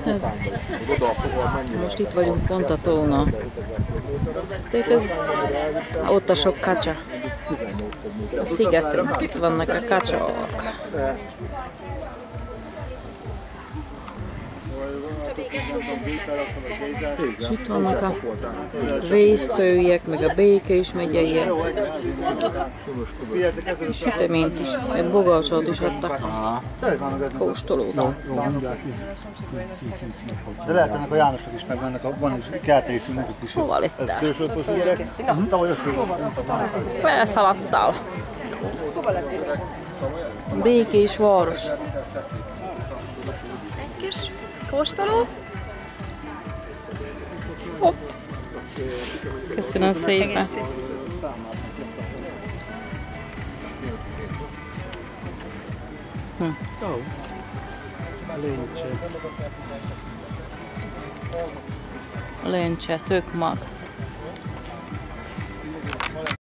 Ez. Most itt vagyunk pont a tóna. Ott a sok kacsa. A szigetünk, itt vannak a kacsok. És itt vannak a vésztőiek, meg a békés megyeiek. Süteményt is, egy bogacsot is adtak. Kóstolót. De lehet, ennek a Jánosnak is megvannak, van is kertészünk nekik is. Hova lettál? Tavaly öt Elszaladtál. Békés város. Egy kis kóstoló. Hopp. Köszönöm szépen. A lencse, tök mag.